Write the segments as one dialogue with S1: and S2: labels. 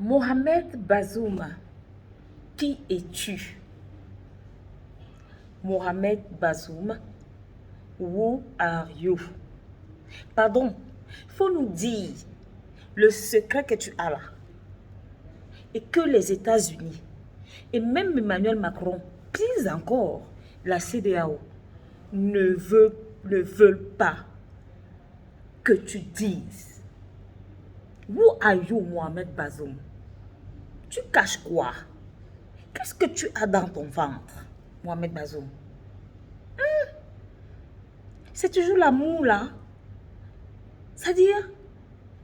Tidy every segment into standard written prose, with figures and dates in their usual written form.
S1: Mohamed Bazoum, qui es-tu? Mohamed Bazoum, who are you? Pardon, il faut nous dire le secret que tu as là. Et que les États-Unis, et même Emmanuel Macron, pis encore, la CEDEAO, ne veulent pas que tu dises. Who are you, Mohamed Bazoum? Tu caches quoi? Qu'est-ce que tu as dans ton ventre, Mohamed Bazoum? C'est toujours l'amour là. C'est-à-dire,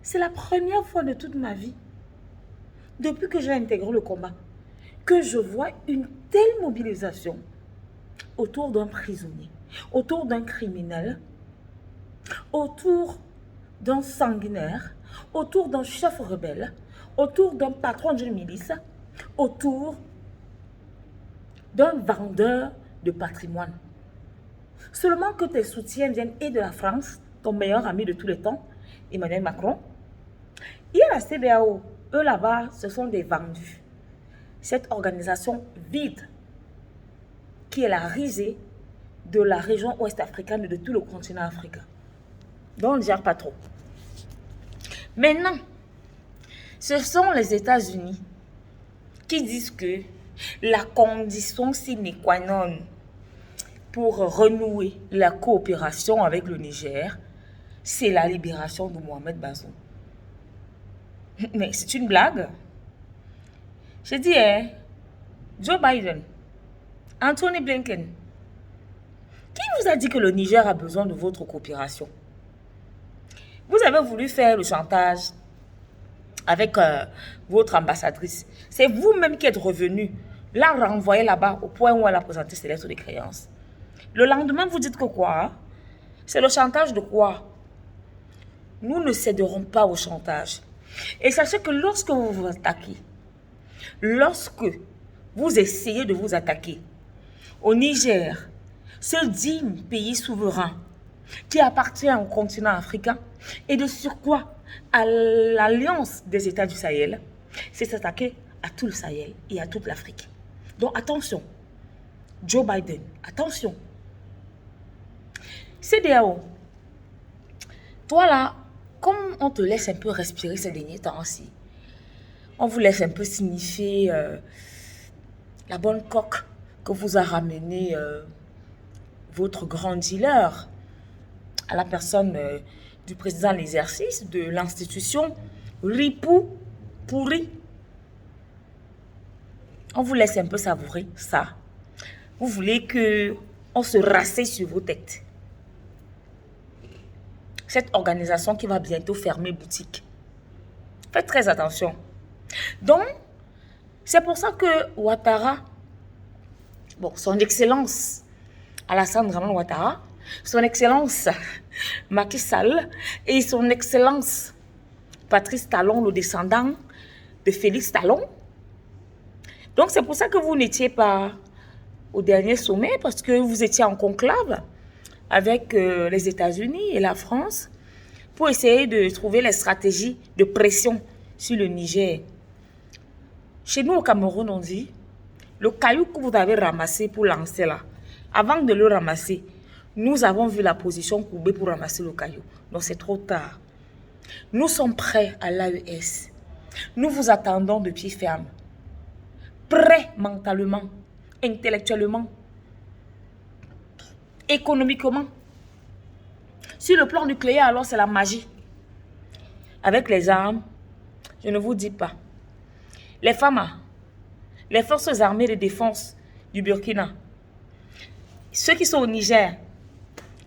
S1: c'est la première fois de toute ma vie, depuis que j'ai intégré le combat, que je vois une telle mobilisation autour d'un prisonnier, autour d'un criminel, autour d'un sanguinaire, autour d'un chef rebelle, autour d'un patron d'une milice, autour d'un vendeur de patrimoine. Seulement que tes soutiens viennent et de la France, ton meilleur ami de tous les temps, Emmanuel Macron, et la CEDEAO. Eux là-bas, ce sont des vendus. Cette organisation vide, qui est la risée de la région ouest africaine et de tout le continent africain. Donc on ne gère pas trop. Maintenant, ce sont les États-Unis qui disent que la condition sine qua non pour renouer la coopération avec le Niger, c'est la libération de Mohamed Bazoum. Mais c'est une blague. Je dis, Joe Biden, Anthony Blinken, qui vous a dit que le Niger a besoin de votre coopération? Vous avez voulu faire le chantage avec votre ambassadrice. C'est vous-même qui êtes revenu, la renvoyer là-bas au point où elle a présenté ses lettres de créance. Le lendemain, vous dites que quoi? C'est le chantage de quoi? Nous ne céderons pas au chantage. Et sachez que lorsque vous vous attaquez, lorsque vous essayez de vous attaquer au Niger, ce digne pays souverain qui appartient au continent africain et de surcroît à l'alliance des États du Sahel, c'est s'attaquer à tout le Sahel et à toute l'Afrique. Donc attention, Joe Biden, attention. CEDEAO, toi là, comme on te laisse un peu respirer ces derniers temps-ci, on vous laisse un peu signifier la bonne coque que vous a ramené votre grand dealer à la personne du président de l'exercice de l'institution Ripou Pourri. On vous laisse un peu savourer ça. Vous voulez qu'on se rasseye sur vos têtes. Cette organisation qui va bientôt fermer boutique. Faites très attention. Donc, c'est pour ça que Ouattara, son excellence Alassane Draman Ouattara, son excellence Macky Sall et son excellence Patrice Talon, le descendant de Félix Talon. Donc, c'est pour ça que vous n'étiez pas au dernier sommet, parce que vous étiez en conclave avec les États-Unis et la France pour essayer de trouver les stratégies de pression sur le Niger. Chez nous au Cameroun, on dit, le caillou que vous avez ramassé pour lancer là, avant de le ramasser, nous avons vu la position courbée pour ramasser le caillou. Donc c'est trop tard. Nous sommes prêts à l'AES. Nous vous attendons de pied ferme. Prêts mentalement, intellectuellement, économiquement. Sur le plan nucléaire, alors c'est la magie. Avec les armes, je ne vous dis pas. Les FAMA, les forces armées de défense du Burkina, ceux qui sont au Niger,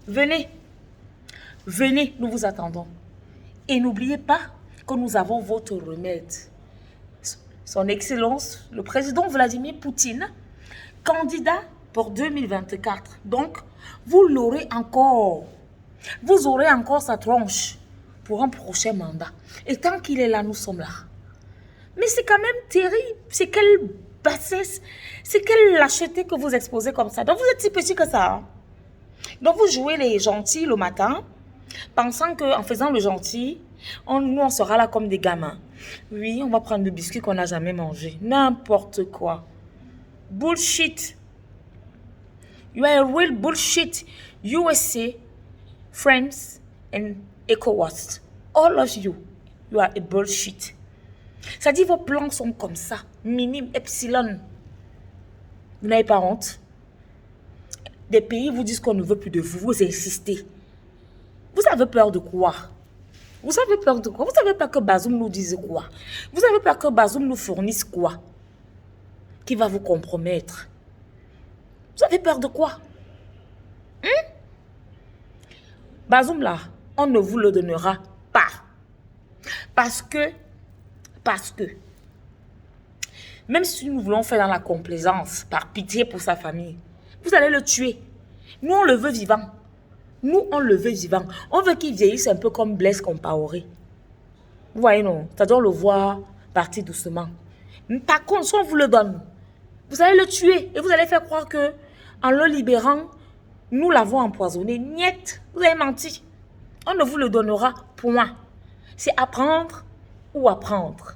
S1: venez, nous vous attendons. Et n'oubliez pas que nous avons votre remède. Son Excellence, le président Vladimir Poutine, candidat pour 2024. Donc, vous l'aurez encore. Vous aurez encore sa tronche pour un prochain mandat. Et tant qu'il est là, nous sommes là. Mais c'est quand même terrible. C'est quelle bassesse, c'est quelle lâcheté que vous exposez comme ça. Donc, vous êtes si petit que ça. Hein? Donc, vous jouez les gentils le matin, pensant qu'en faisant le gentil, Nous, on sera là comme des gamins. Oui, on va prendre des biscuits qu'on n'a jamais mangé. N'importe quoi. Bullshit. You are a real bullshit. USA, France, and ECOWAS. All of you, you are a bullshit. Ça dit, vos plans sont comme ça. Minime, epsilon. Vous n'avez pas honte? Des pays vous disent qu'on ne veut plus de vous. Vous insistez. Vous avez peur de quoi? Vous avez peur de quoi? Vous avez peur que Bazoum nous dise quoi? Vous avez peur que Bazoum nous fournisse quoi? Qui va vous compromettre? Vous avez peur de quoi? Bazoum là, on ne vous le donnera pas. Parce que, même si nous voulons faire dans la complaisance, par pitié pour sa famille, vous allez le tuer. Nous, on le veut vivant. Nous, on le veut vivant. On veut qu'il vieillisse un peu comme Blaise Compaoré. Vous voyez, non? C'est-à-dire, le voir partir doucement. Par contre, si on vous le donne, vous allez le tuer. Et vous allez faire croire que, en le libérant, nous l'avons empoisonné. Niet, vous avez menti. On ne vous le donnera point. C'est apprendre ou apprendre.